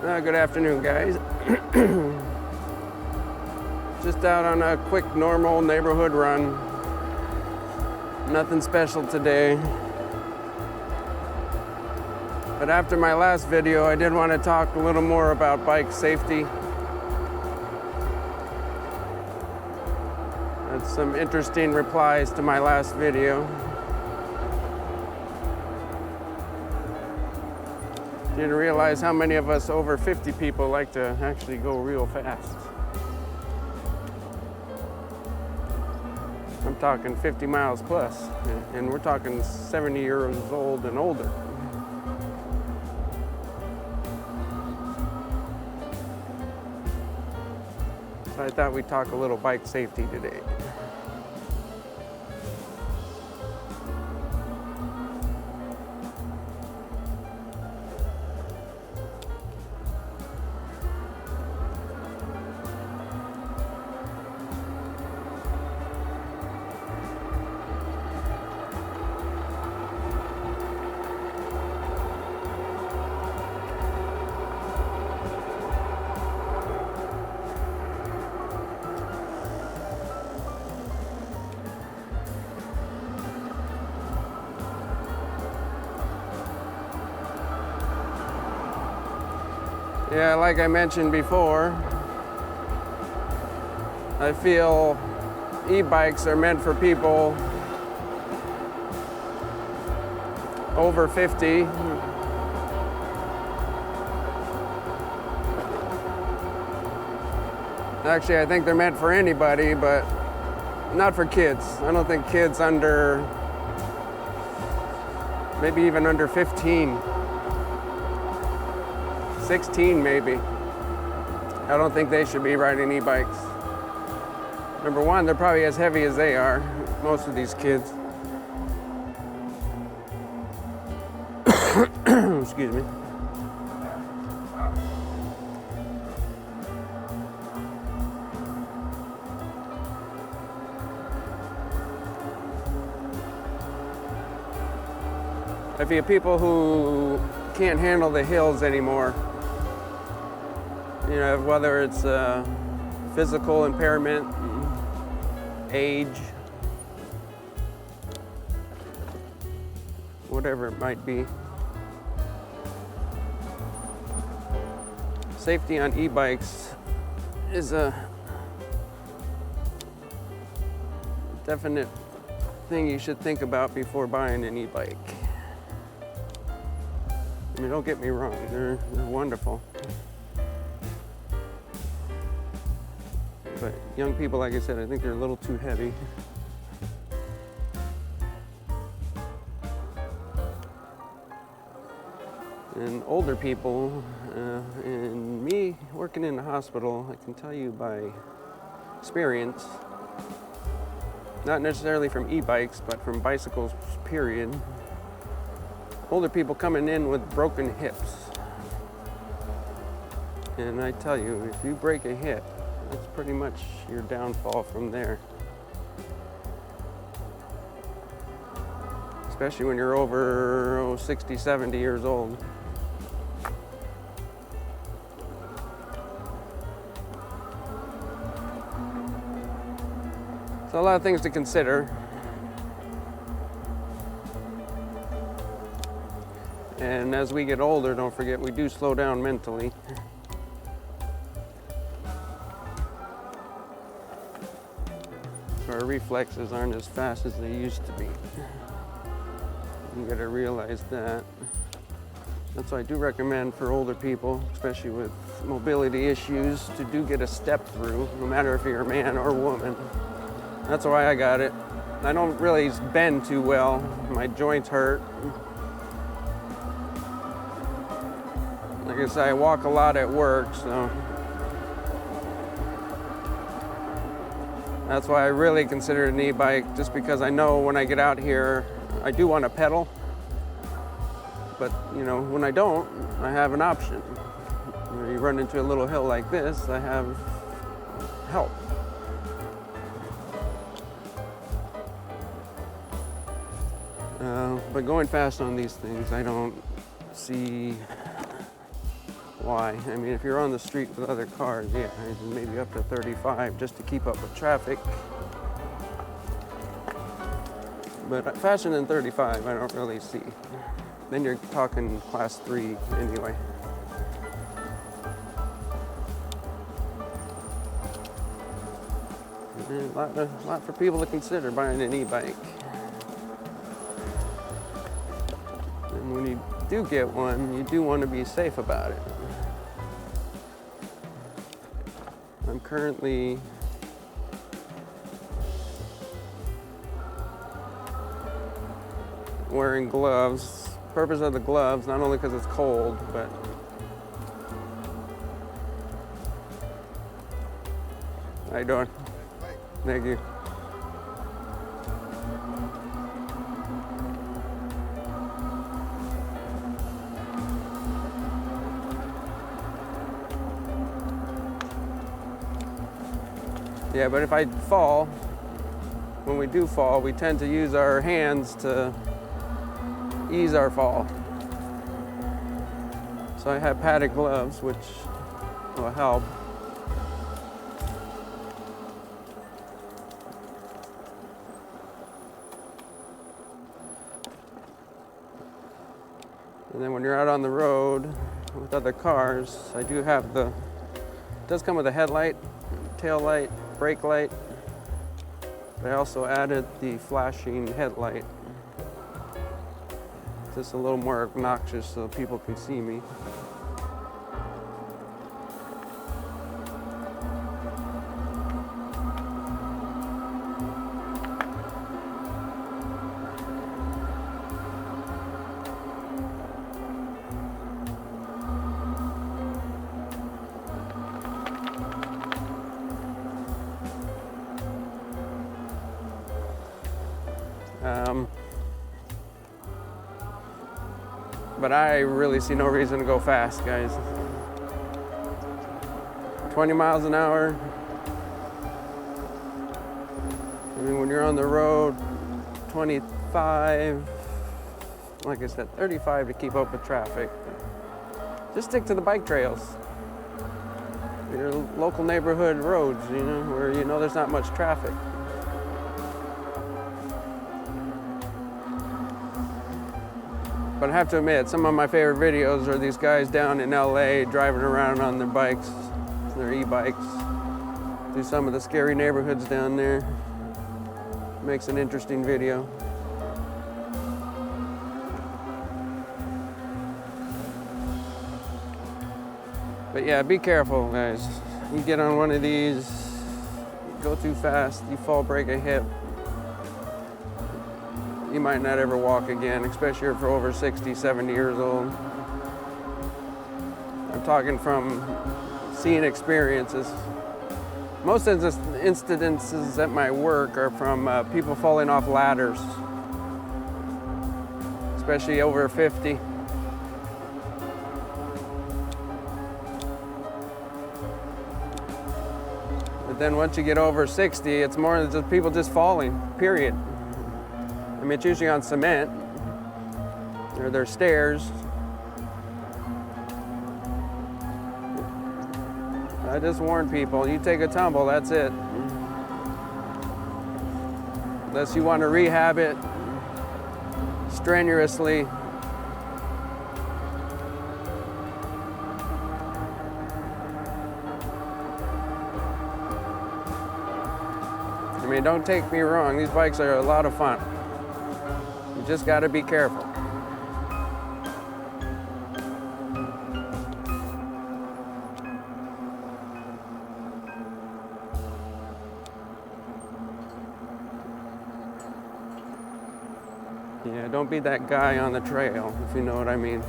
Good afternoon, guys. Just out on a quick, normal neighborhood run. Nothing special today. But after my last video, I did want to talk a little more about bike safety. Had some interesting replies to my last video. Didn't realize how many of us over 50 people like to actually go real fast. I'm talking 50 miles plus, and we're talking 70 years old and older. So I thought we'd talk a little bike safety today. Yeah, like I mentioned before, I feel e-bikes are meant for people over 50. Actually, I think they're meant for anybody, but not for kids. I don't think kids under, maybe even under 15. 16 maybe. I don't think they should be riding e-bikes. Number one, they're probably as heavy as they are, most of these kids. Excuse me. If you have people who can't handle the hills anymore, you know, whether it's physical impairment, age, whatever it might be. Safety on e-bikes is a definite thing you should think about before buying an e-bike. I mean, don't get me wrong, they're wonderful. But young people, like I said, I think they're a little too heavy. And older people, and me working in the hospital, I can tell you by experience, not necessarily from e-bikes, but from bicycles, period, older people coming in with broken hips. And I tell you, if you break a hip, that's pretty much your downfall from there. Especially when you're over 60, 70 years old. So a lot of things to consider. And as we get older, don't forget, we do slow down mentally. Our reflexes aren't as fast as they used to be. You gotta realize that. That's why I do recommend for older people, especially with mobility issues, to do get a step through, no matter if you're a man or a woman. That's why I got it. I don't really bend too well. My joints hurt. Like I said, I walk a lot at work, so that's why I really consider an e-bike, just because I know when I get out here, I do want to pedal, but you know, when I don't, I have an option. When you run into a little hill like this, I have help. But going fast on these things, I don't see why. I mean, if you're on the street with other cars, yeah, maybe up to 35 just to keep up with traffic. But faster than 35, I don't really see. Then you're talking class 3 anyway. And a lot for people to consider buying an e-bike. And when you do get one, you do want to be safe about it. I'm currently wearing gloves. Purpose of the gloves, not only because it's cold, but how you doing? Thank you. Yeah, but if I fall, when we do fall, we tend to use our hands to ease our fall. So I have padded gloves, which will help. And then when you're out on the road with other cars, I do have it does come with a headlight, tail light, brake light. But I also added the flashing headlight. Just a little more obnoxious so people can see me. But I really see no reason to go fast, guys. 20 miles an hour. I mean, when you're on the road, 25, like I said, 35 to keep up with traffic. Just stick to the bike trails. Your local neighborhood roads, where there's not much traffic. But I have to admit, some of my favorite videos are these guys down in LA driving around on their bikes, their e-bikes, through some of the scary neighborhoods down there. Makes an interesting video. But yeah, be careful, guys. You get on one of these, go too fast, you fall, break a hip. You might not ever walk again, especially if you're over 60, 70 years old. I'm talking from seeing experiences. Most of the incidences at my work are from people falling off ladders, especially over 50. But then once you get over 60, it's more than just people just falling, period. I mean, it's usually on cement, or there's stairs. I just warn people, you take a tumble, that's it. Unless you want to rehab it strenuously. I mean, don't take me wrong, these bikes are a lot of fun. You just got to be careful. Yeah, don't be that guy on the trail, if you know what I mean.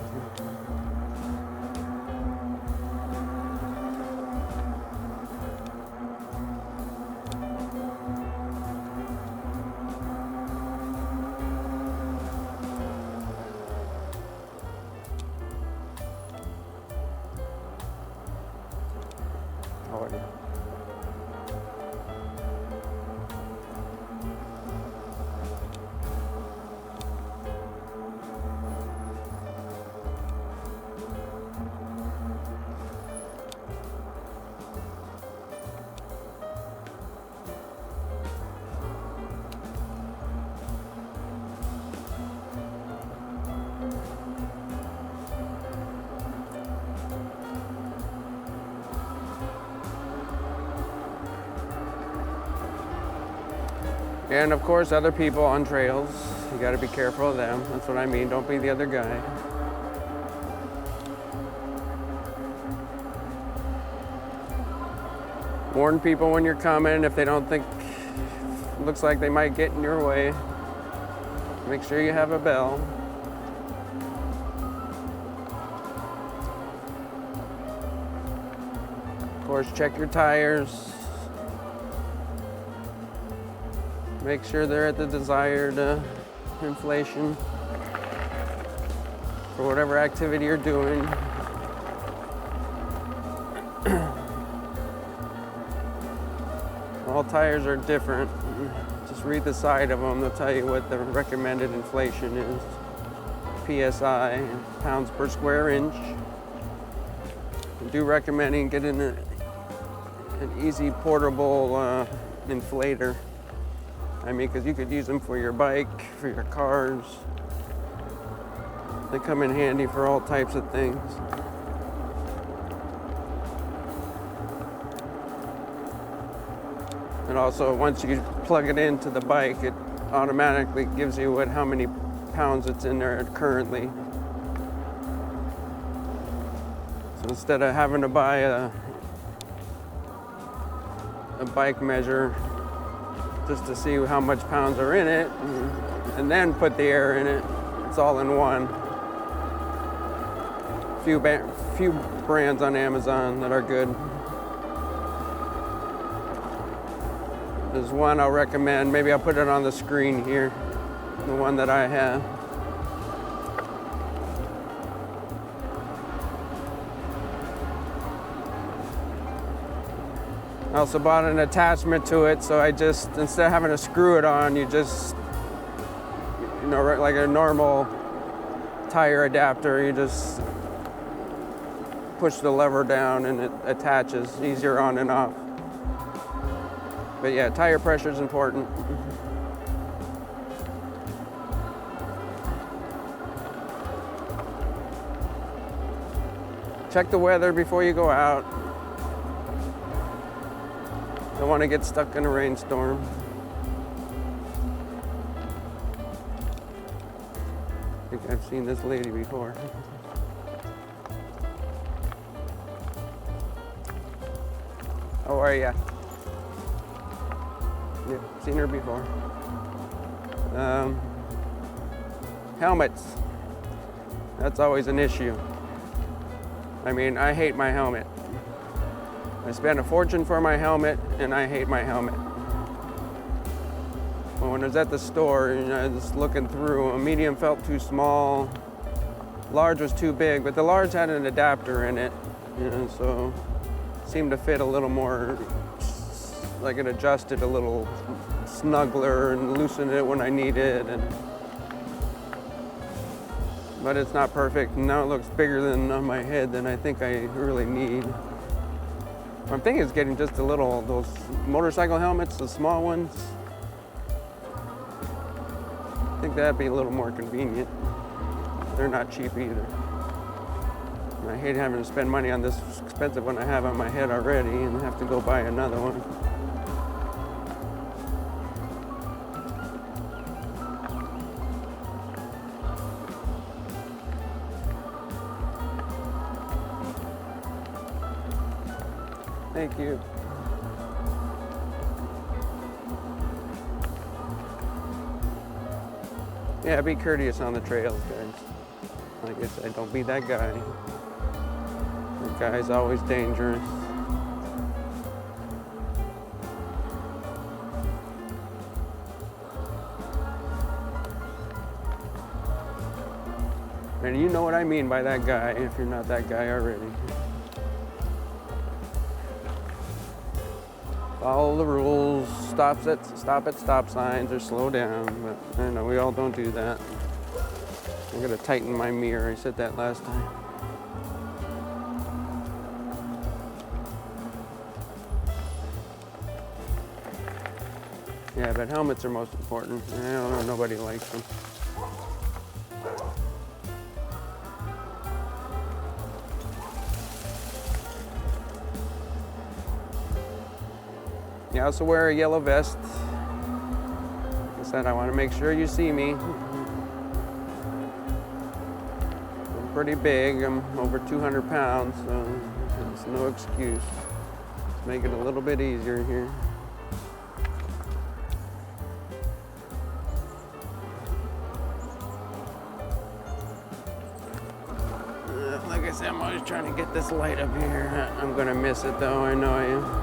Oh, yeah. And of course, other people on trails, you got to be careful of them. That's what I mean. Don't be the other guy. Warn people when you're coming if they don't think, looks like they might get in your way. Make sure you have a bell. Of course, check your tires. Make sure they're at the desired inflation for whatever activity you're doing. All tires are different. Just read the side of them. They'll tell you what the recommended inflation is. PSI, pounds per square inch. I do recommend getting an easy portable inflator. I mean, because you could use them for your bike, for your cars. They come in handy for all types of things. And also, once you plug it into the bike, it automatically gives you how many pounds it's in there currently. So instead of having to buy a bike measure just to see how much pounds are in it and then put the air in it, it's all in one. Few brands on Amazon that are good. There's one I'll recommend. Maybe I'll put it on the screen here. The one that I have. I also bought an attachment to it, so I just, instead of having to screw it on, you just, like a normal tire adapter, you just push the lever down and it attaches, easier on and off. But yeah, tire pressure is important. Check the weather before you go out. Don't want to get stuck in a rainstorm. I think I've seen this lady before. How are ya? Yeah, seen her before. Helmets. That's always an issue. I mean, I hate my helmet. I spent a fortune for my helmet, and I hate my helmet. Well, when I was at the store, I was looking through. A medium felt too small. Large was too big, but the large had an adapter in it, so it seemed to fit a little more, like it adjusted a little snuggler and loosened it when I need it. But it's not perfect. Now it looks bigger than on my head than I think I really need. I'm thinking it's getting just those motorcycle helmets, the small ones. I think that'd be a little more convenient. They're not cheap either. And I hate having to spend money on this expensive one I have on my head already and have to go buy another one. Thank you. Yeah, be courteous on the trails, guys. Like I said, don't be that guy. That guy's always dangerous. And you know what I mean by that guy if you're not that guy already. Follow the rules, stop at stop signs or slow down, but I know we all don't do that. I'm gonna tighten my mirror, I said that last time. Yeah, but helmets are most important. I don't know, nobody likes them. You also wear a yellow vest. said, I want to make sure you see me. I'm pretty big. I'm over 200 pounds, so it's no excuse. Let's make it a little bit easier here. Like I said, I'm always trying to get this light up here. I'm gonna miss it though, I know I am.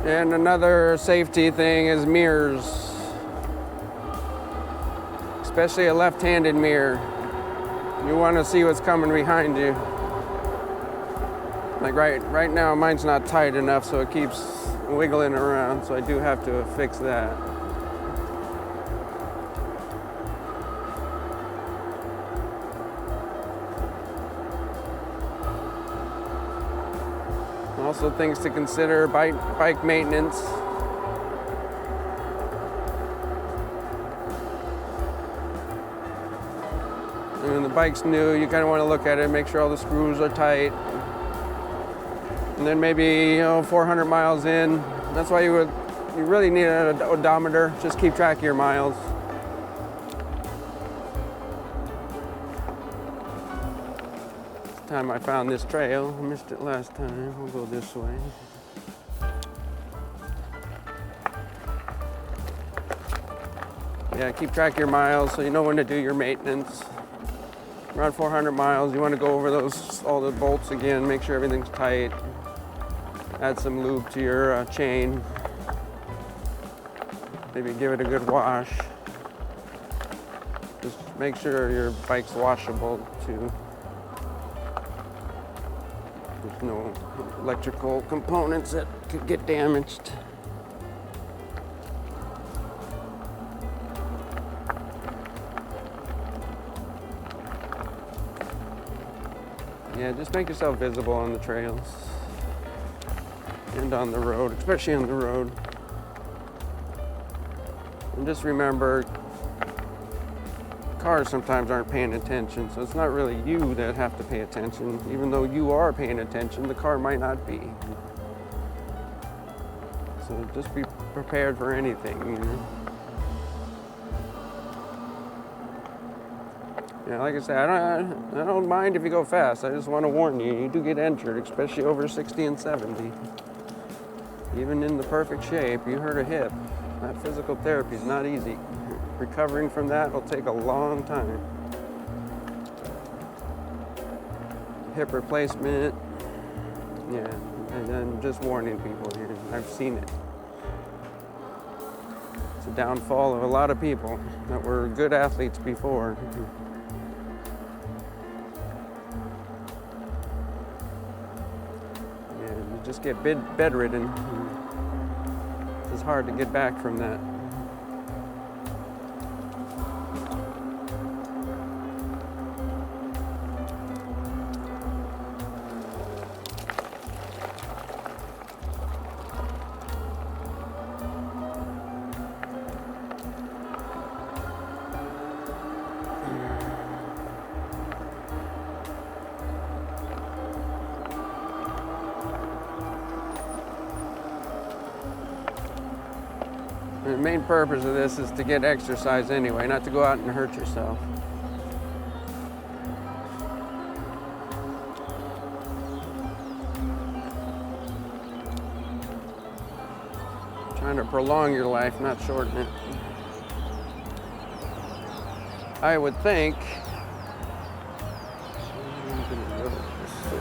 And another safety thing is mirrors, especially a left-handed mirror. You want to see what's coming behind you. Like right now, mine's not tight enough, so it keeps wiggling around, so I do have to fix that. Also, things to consider: bike maintenance. And when the bike's new, you kind of want to look at it, make sure all the screws are tight. And then maybe 400 miles in, that's why you really need an odometer. Just keep track of your miles. Time I found this trail. I missed it last time. We'll go this way. Yeah, keep track of your miles so you know when to do your maintenance. Around 400 miles, you want to go over all the bolts again, make sure everything's tight. Add some lube to your chain. Maybe give it a good wash. Just make sure your bike's washable too. There's no electrical components that could get damaged. Yeah, just make yourself visible on the trails and on the road, especially on the road. And just remember, cars sometimes aren't paying attention, so it's not really you that have to pay attention. Even though you are paying attention, the car might not be. So just be prepared for anything, you know. Yeah, like I said, I don't mind if you go fast. I just want to warn you, you do get injured, especially over 60 and 70. Even in the perfect shape, you hurt a hip. That physical therapy is not easy. Recovering from that will take a long time. Hip replacement, yeah, and I'm just warning people here. I've seen it. It's a downfall of a lot of people that were good athletes before. Yeah, you just get bedridden. It's hard to get back from that. The main purpose of this is to get exercise anyway, not to go out and hurt yourself. Trying to prolong your life, not shorten it. I would think. I'm gonna go this way.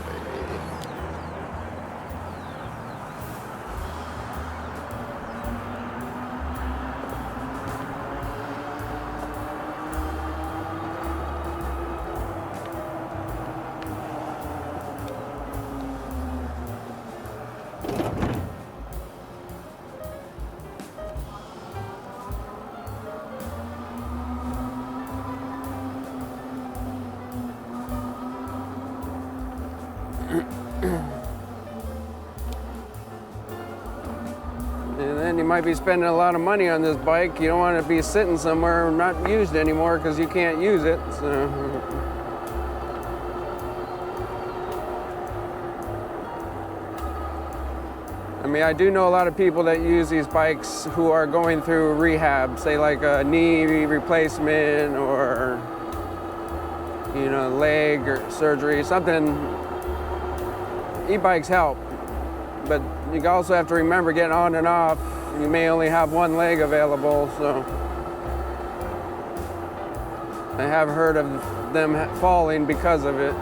And then you might be spending a lot of money on this bike. You don't want to be sitting somewhere not used anymore because you can't use it. So. I mean, I do know a lot of people that use these bikes who are going through rehab, say like a knee replacement or, you know, leg or surgery, something. E-bikes help, but you also have to remember getting on and off. You may only have one leg available, so I have heard of them falling because of it.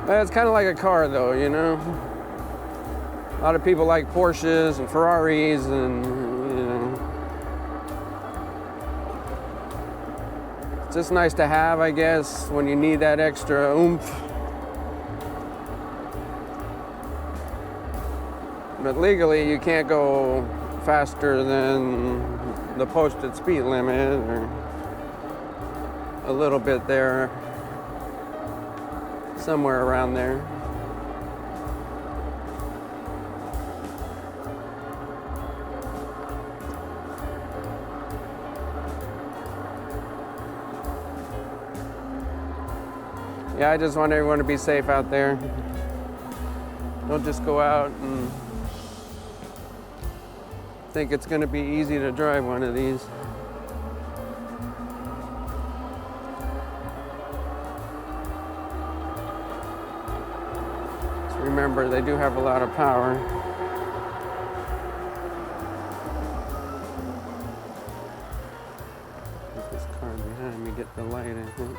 It's kind of like a car though, you know. A lot of people like Porsches and Ferraris and, you know. It's just nice to have, I guess, when you need that extra oomph. But legally, you can't go faster than the posted speed limit or a little bit there. Somewhere around there. Yeah, I just want everyone to be safe out there. Don't just go out and think it's going to be easy to drive one of these. Remember, they do have a lot of power. Get this car behind me, get the light, I think.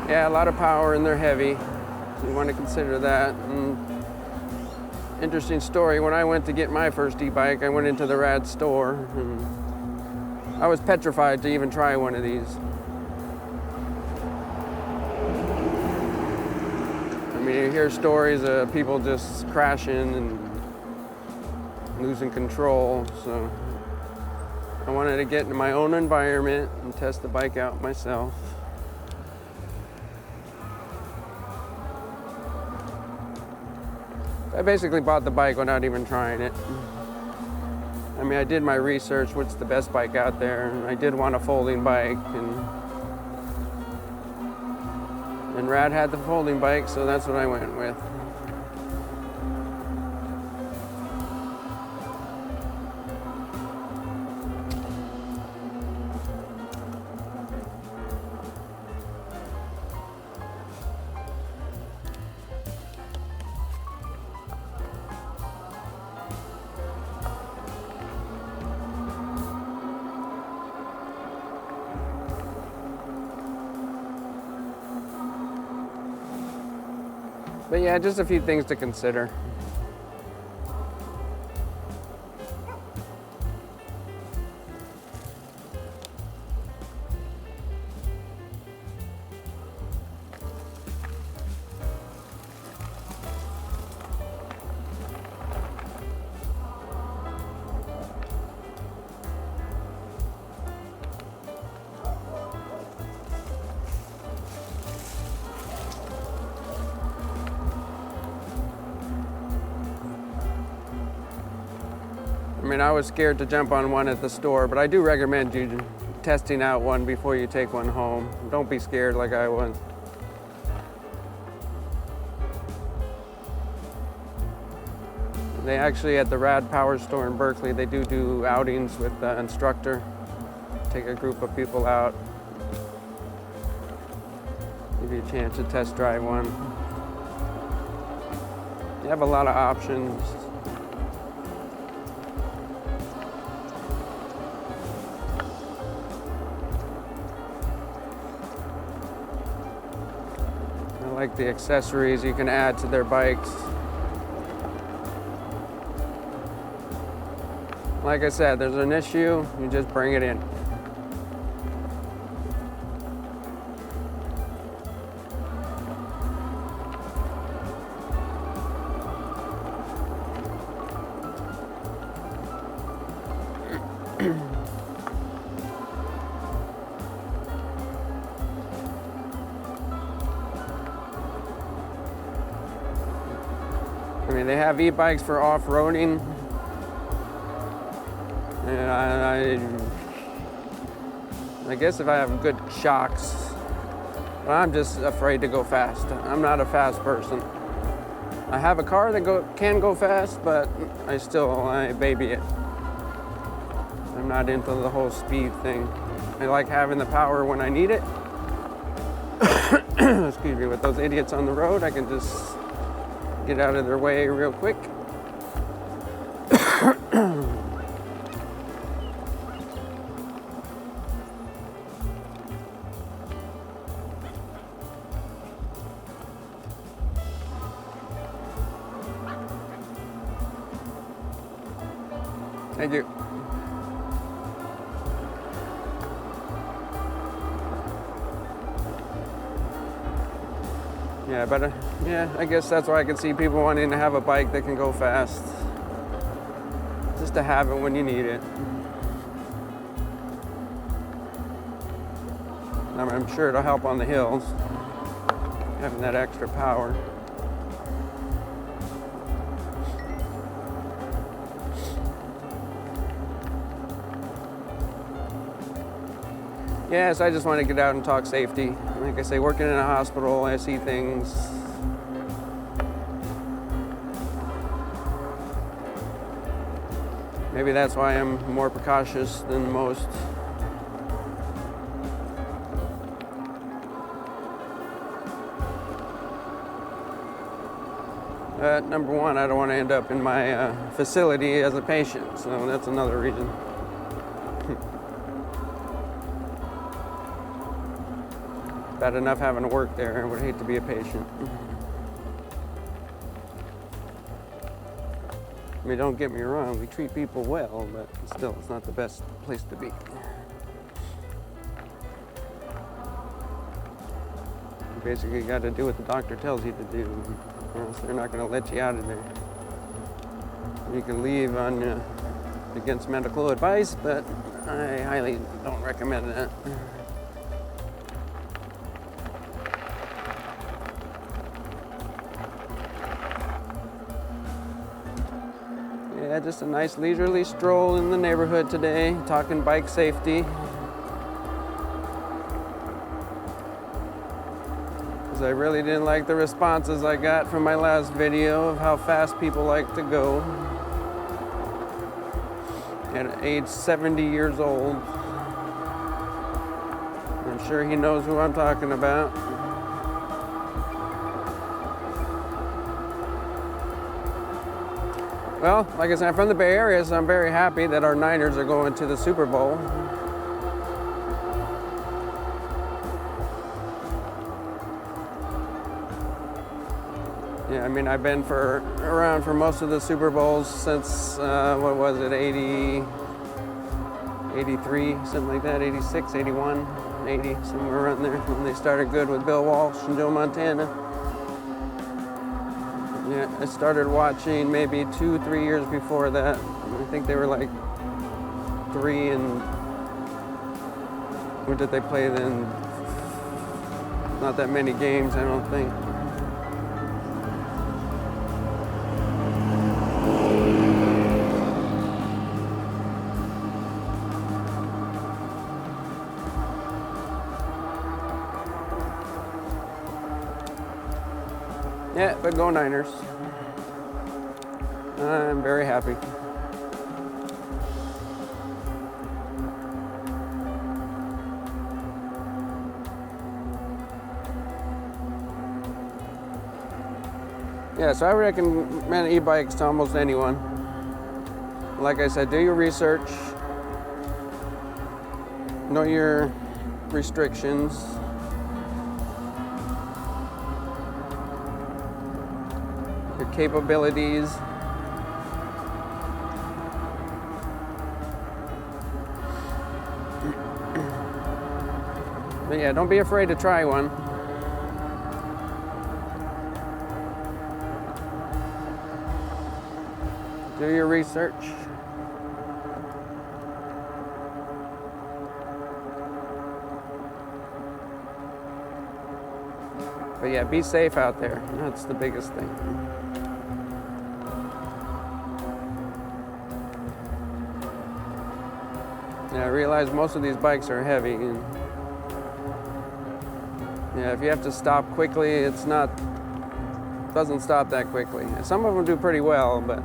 Yeah, a lot of power and they're heavy. So you want to consider that. And interesting story, when I went to get my first e-bike, I went into the Rad store and I was petrified to even try one of these. I mean, you hear stories of people just crashing and losing control, so I wanted to get into my own environment and test the bike out myself. I basically bought the bike without even trying it. I mean, I did my research, what's the best bike out there, and I did want a folding bike, and Rad had the folding bike, so that's what I went with. But yeah, just a few things to consider. I mean, I was scared to jump on one at the store, but I do recommend you testing out one before you take one home. Don't be scared like I was. They actually, at the Rad Power store in Berkeley, they do outings with the instructor. Take a group of people out. Give you a chance to test drive one. You have a lot of options. I like the accessories you can add to their bikes. Like I said, there's an issue, you just bring it in. I mean, they have e-bikes for off-roading. And I guess if I have good shocks, but I'm just afraid to go fast. I'm not a fast person. I have a car that can go fast, but I baby it. I'm not into the whole speed thing. I like having the power when I need it. Excuse me, with those idiots on the road, I can just get out of their way real quick. Thank you. Yeah, but I guess that's why I can see people wanting to have a bike that can go fast. Just to have it when you need it. I'm sure it'll help on the hills, having that extra power. Yes, I just want to get out and talk safety. Like I say, working in a hospital, I see things. Maybe that's why I'm more precautious than most. Number one, I don't want to end up in my facility as a patient, so that's another reason. Bad enough having to work there, I would hate to be a patient. I mean, don't get me wrong, we treat people well, but still, it's not the best place to be. You basically got to do what the doctor tells you to do, or else they're not going to let you out of there. You can leave on against medical advice, but I highly don't recommend that. Yeah, just a nice leisurely stroll in the neighborhood today, talking bike safety. Because I really didn't like the responses I got from my last video of how fast people like to go. At age 70 years old. I'm sure he knows who I'm talking about. Well, like I said, I'm from the Bay Area, so I'm very happy that our Niners are going to the Super Bowl. Yeah, I mean, I've been around for most of the Super Bowls since, what was it, 80, 83, something like that, 86, 81, 80, somewhere around there, when they started good with Bill Walsh and Joe Montana. Yeah, I started watching maybe 2-3 years before that. I think they were like 3 and, what did they play then? Not that many games, I don't think. Yeah, but go Niners. I'm very happy. Yeah, so I recommend e-bikes to almost anyone. Like I said, do your research. Know your restrictions. Your capabilities. But yeah, don't be afraid to try one. Do your research. But yeah, be safe out there. That's the biggest thing. Yeah, I realize most of these bikes are heavy. And yeah, if you have to stop quickly, doesn't stop that quickly. Some of them do pretty well, but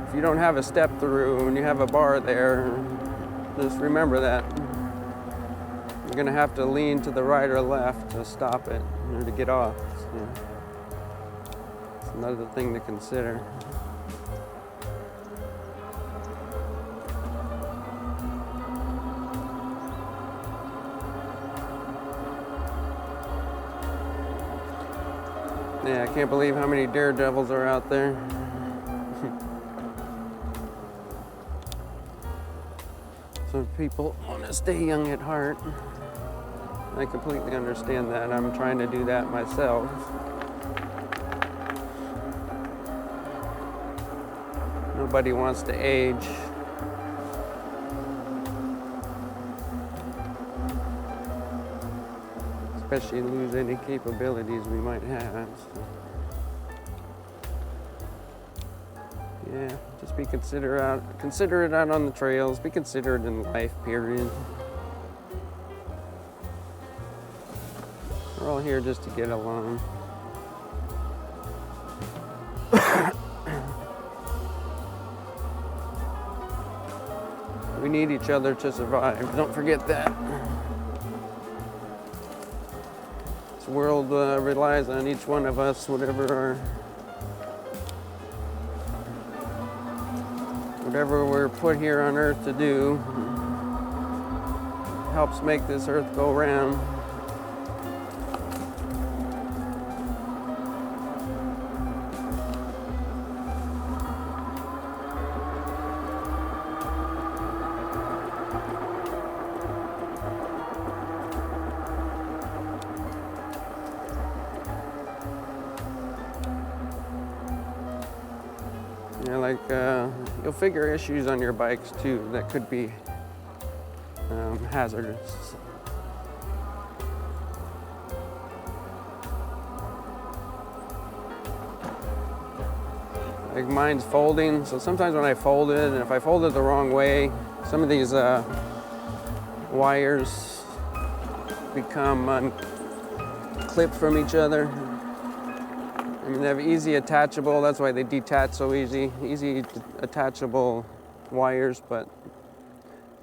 if you don't have a step through and you have a bar there, just remember that. You're gonna have to lean to the right or left to stop it or to get off. So it's another thing to consider. Yeah, I can't believe how many daredevils are out there. Some people want to stay young at heart. I completely understand that. I'm trying to do that myself. Nobody wants to age. Especially lose any capabilities we might have. So. Yeah, just be considerate out on the trails. Be considerate in life, period. We're all here just to get along. We need each other to survive. Don't forget that. This world relies on each one of us, whatever we're put here on earth to do, helps make this earth go round. You'll figure issues on your bikes too that could be hazardous. Like mine's folding, so sometimes when I fold it, and if I fold it the wrong way, some of these wires become clipped from each other. I mean, they have easy attachable, that's why they detach so easy attachable wires, but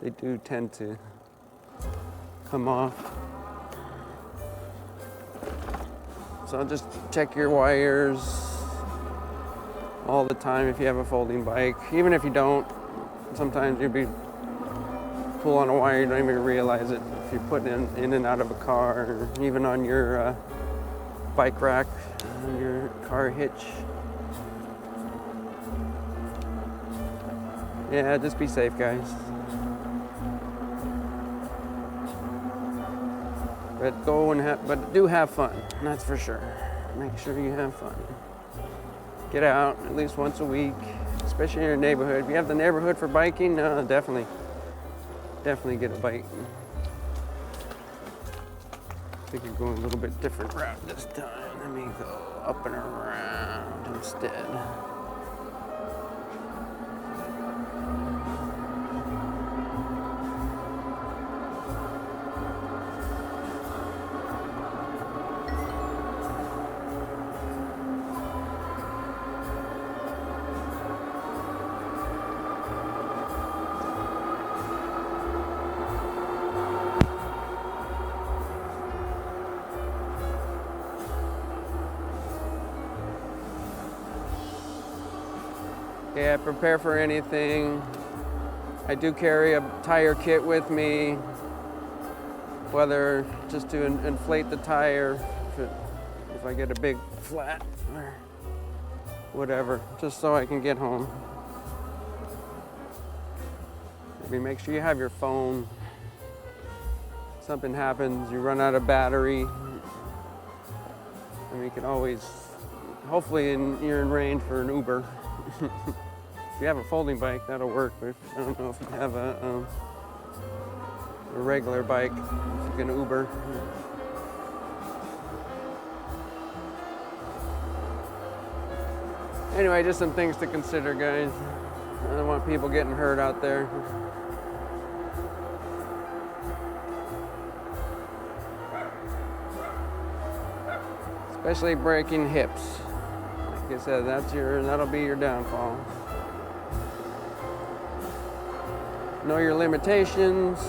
they do tend to come off. So just check your wires all the time if you have a folding bike. Even if you don't, sometimes you'll be pull on a wire, you don't even realize it if you're putting it in and out of a car, or even on your bike rack. on your car hitch. Yeah, just be safe, guys. But go and but do have fun, that's for sure. Make sure you have fun. Get out at least once a week, especially in your neighborhood. If you have the neighborhood for biking, definitely get a bike. I think you're going a little bit different route this time. Let me go up and around instead. Yeah, prepare for anything. I do carry a tire kit with me, whether just to inflate the tire, if I get a big flat or whatever, just so I can get home. Maybe make sure you have your phone. Something happens, you run out of battery, and you can always, hopefully you're in range for an Uber. If you have a folding bike, that'll work, but I don't know if you have a regular bike, if you can Uber. Anyway, just some things to consider, guys. I don't want people getting hurt out there. Especially breaking hips. Like I said, that'll be your downfall. Know your limitations.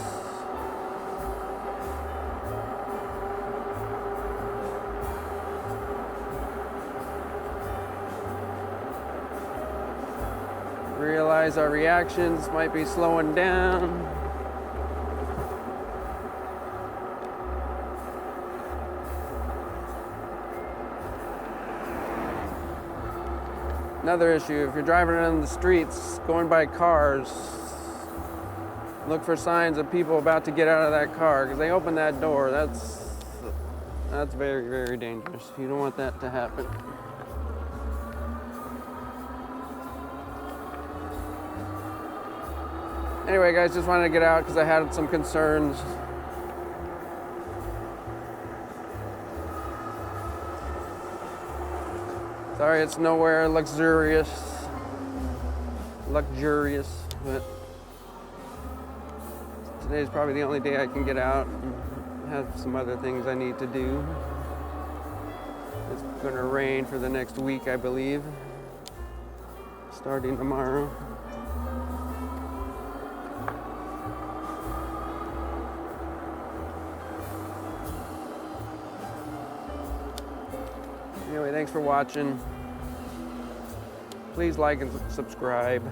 Realize our reactions might be slowing down. Another issue, if you're driving on the streets, going by cars, look for signs of people about to get out of that car, because they open that door. That's very, very dangerous. You don't want that to happen. Anyway, guys, just wanted to get out because I had some concerns. Sorry, it's nowhere luxurious, but today's probably the only day I can get out and have some other things I need to do. It's gonna rain for the next week, I believe, starting tomorrow. Anyway, thanks for watching. Please like and subscribe.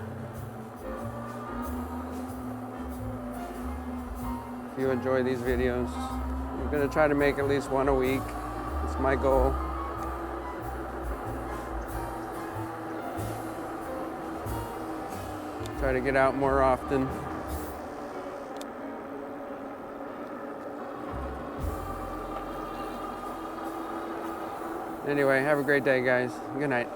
If you enjoy these videos, I'm gonna try to make at least one a week. It's my goal. Try to get out more often. Anyway, have a great day, guys. Good night.